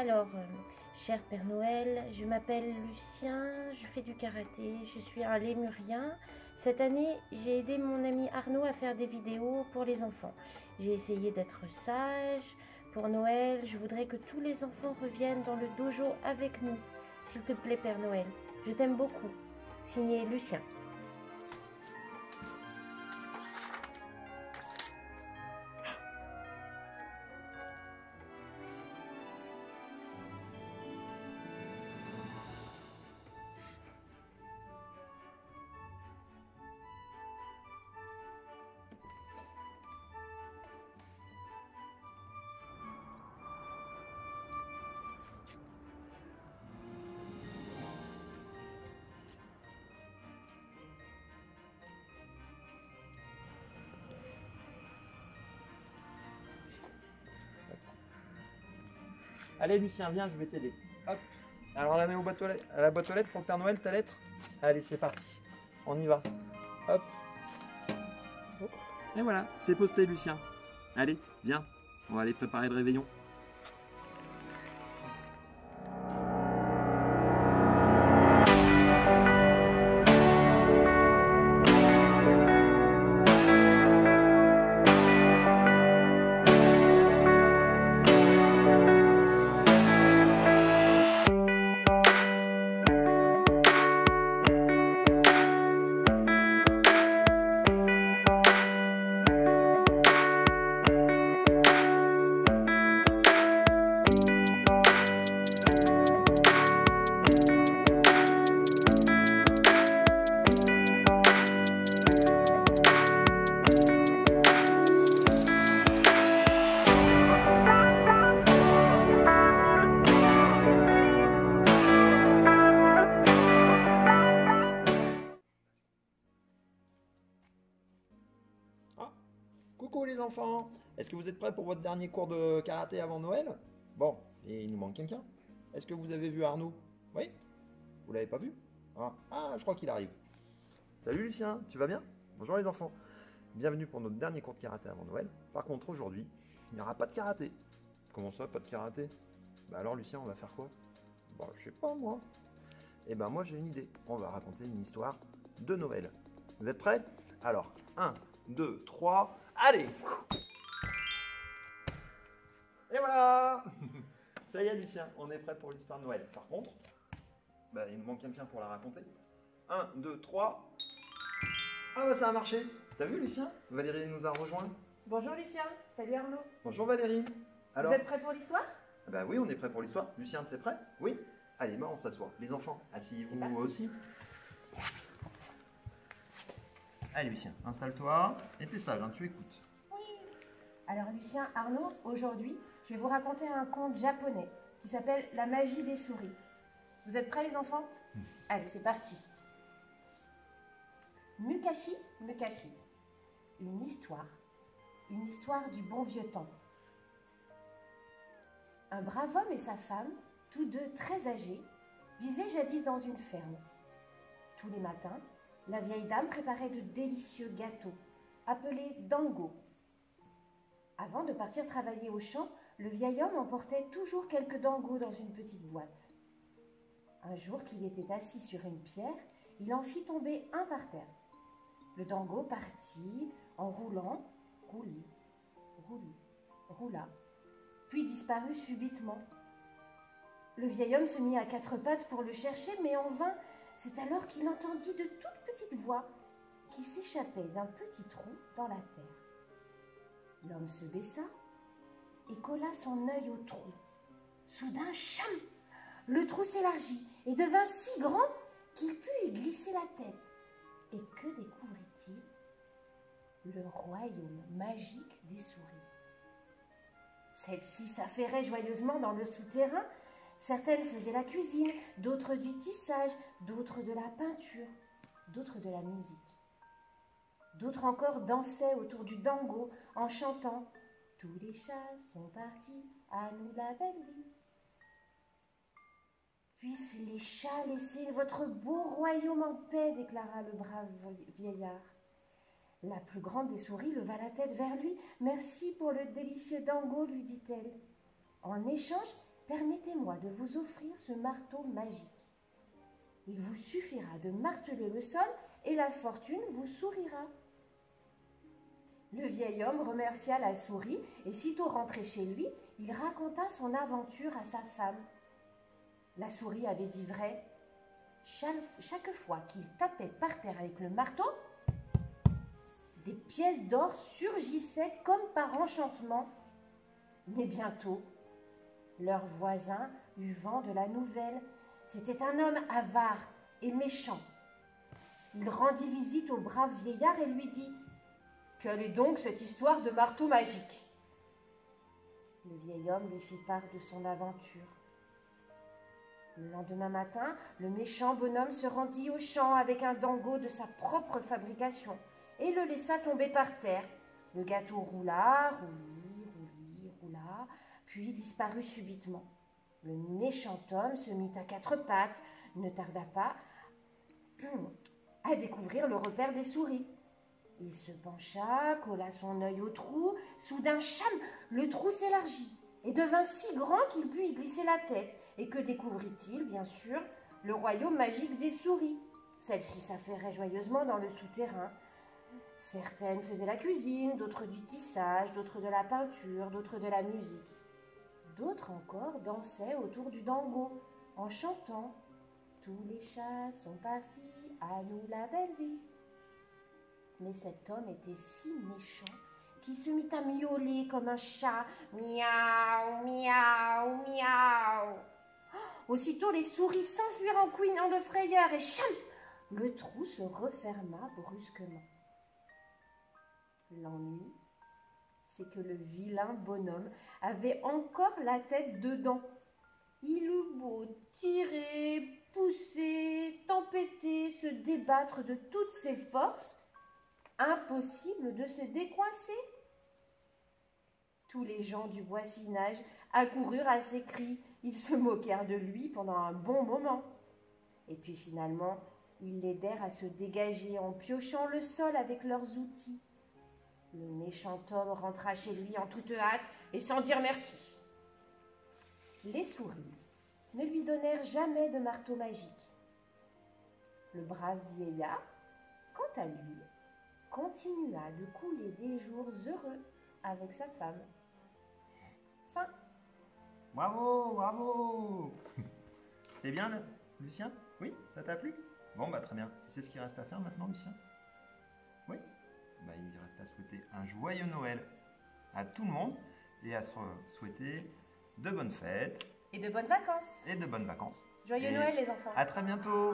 Alors, cher Père Noël, je m'appelle Lucien, je fais du karaté, je suis un lémurien. Cette année, j'ai aidé mon ami Arnaud à faire des vidéos pour les enfants. J'ai essayé d'être sage. Pour Noël, je voudrais que tous les enfants reviennent dans le dojo avec nous. S'il te plaît, Père Noël, je t'aime beaucoup. Signé Lucien. Allez Lucien, viens, je vais t'aider. Hop. Alors on la met au boîte aux lettres, à la boîte aux lettres pour le Père Noël, ta lettre. Allez, c'est parti. On y va. Hop. Et voilà, c'est posté Lucien. Allez, viens. On va aller préparer le réveillon. Ah, coucou les enfants. Est-ce que vous êtes prêts pour votre dernier cours de karaté avant Noël? Bon, et il nous manque quelqu'un. Est-ce que vous avez vu Arnaud? Oui? Vous l'avez pas vu? Je crois qu'il arrive. Salut Lucien, tu vas bien? Bonjour les enfants. Bienvenue pour notre dernier cours de karaté avant Noël. Par contre, aujourd'hui, il n'y aura pas de karaté. Comment ça, pas de karaté? Bah alors Lucien, on va faire quoi? Bah je sais pas moi. Eh ben moi j'ai une idée. On va raconter une histoire de Noël. Vous êtes prêts? Alors, 1, 2, 3, allez! Et voilà! Ça y est Lucien, on est prêt pour l'histoire de Noël. Par contre, bah, il nous manque quelqu'un pour la raconter. 1, 2, 3. Ah bah ça a marché. T'as vu Lucien? Valérie nous a rejoint. Bonjour Lucien, salut Arnaud. Bonjour Valérie. Alors, Vous êtes prêts pour l'histoire? bah oui, on est prêt pour l'histoire. Lucien, t'es prêt? Oui? Allez, bah on s'assoit. Les enfants, asseyez-vous aussi. Allez Lucien, installe-toi. Et t'es sage, hein, tu écoutes. Alors Lucien, Arnaud, aujourd'hui, je vais vous raconter un conte japonais qui s'appelle La magie des souris. Vous êtes prêts les enfants? Allez, c'est parti. Mukashi, Mukashi. Une histoire du bon vieux temps. Un brave homme et sa femme, tous deux très âgés, vivaient jadis dans une ferme. Tous les matins, la vieille dame préparait de délicieux gâteaux, appelés dango. Avant de partir travailler au champ, le vieil homme emportait toujours quelques dangos dans une petite boîte. Un jour qu'il était assis sur une pierre, il en fit tomber un par terre. Le dango partit en roulant, roula, puis disparut subitement. Le vieil homme se mit à quatre pattes pour le chercher, mais en vain. C'est alors qu'il entendit de toutes petites voix qui s'échappaient d'un petit trou dans la terre. L'homme se baissa et colla son œil au trou. Soudain, cham! Le trou s'élargit et devint si grand qu'il put y glisser la tête. Et que découvrit-il? Le royaume magique des souris. Celles-ci s'affairaient joyeusement dans le souterrain. Certaines faisaient la cuisine, d'autres du tissage, d'autres de la peinture, d'autres de la musique. D'autres encore dansaient autour du dango en chantant « Tous les chats sont partis, à nous la belle vie ». Puissent les chats laisser votre beau royaume en paix, déclara le brave vieillard. La plus grande des souris leva la tête vers lui. « Merci pour le délicieux dango, lui dit-elle. En échange, permettez-moi de vous offrir ce marteau magique. Il vous suffira de marteler le sol et la fortune vous sourira. » Le vieil homme remercia la souris et sitôt rentré chez lui, il raconta son aventure à sa femme. La souris avait dit vrai. Chaque fois qu'il tapait par terre avec le marteau, des pièces d'or surgissaient comme par enchantement. Mais bientôt, leur voisin eut vent de la nouvelle. C'était un homme avare et méchant. Il rendit visite au brave vieillard et lui dit « Quelle est donc cette histoire de marteau magique ?» Le vieil homme lui fit part de son aventure. Le lendemain matin, le méchant bonhomme se rendit au champ avec un dango de sa propre fabrication et le laissa tomber par terre. Le gâteau roula, roula, puis disparut subitement. Le méchant homme se mit à quatre pattes, ne tarda pas à découvrir le repère des souris. Il se pencha, colla son œil au trou. Soudain, cham, le trou s'élargit et devint si grand qu'il put y glisser la tête. Et que découvrit-il, bien sûr? Le royaume magique des souris. Celles-ci s'affairaient joyeusement dans le souterrain. Certaines faisaient la cuisine, d'autres du tissage, d'autres de la peinture, d'autres de la musique. D'autres encore dansaient autour du dango, en chantant « Tous les chats sont partis, à nous la belle vie ». Mais cet homme était si méchant qu'il se mit à miauler comme un chat. Miaou, miaou, miaou. Aussitôt, les souris s'enfuirent en couinant de frayeur et cham, le trou se referma brusquement. L'ennui, c'est que le vilain bonhomme avait encore la tête dedans. Il eut beau tirer, pousser, tempêter, se débattre de toutes ses forces, impossible de se décoincer. Tous les gens du voisinage accoururent à ses cris. Ils se moquèrent de lui pendant un bon moment. Et puis finalement, ils l'aidèrent à se dégager en piochant le sol avec leurs outils. Le méchant homme rentra chez lui en toute hâte et sans dire merci. Les souris ne lui donnèrent jamais de marteau magique. Le brave vieillard, quant à lui, continua de couler des jours heureux avec sa femme. Fin. Bravo, bravo. C'était bien, Lucien? Oui, ça t'a plu? Bon, bah très bien. Tu sais ce qu'il reste à faire maintenant, Lucien? Oui? Bah, il reste à souhaiter un joyeux Noël à tout le monde et à se souhaiter de bonnes fêtes. Et de bonnes vacances. Et de bonnes vacances. Joyeux Noël les enfants. À très bientôt.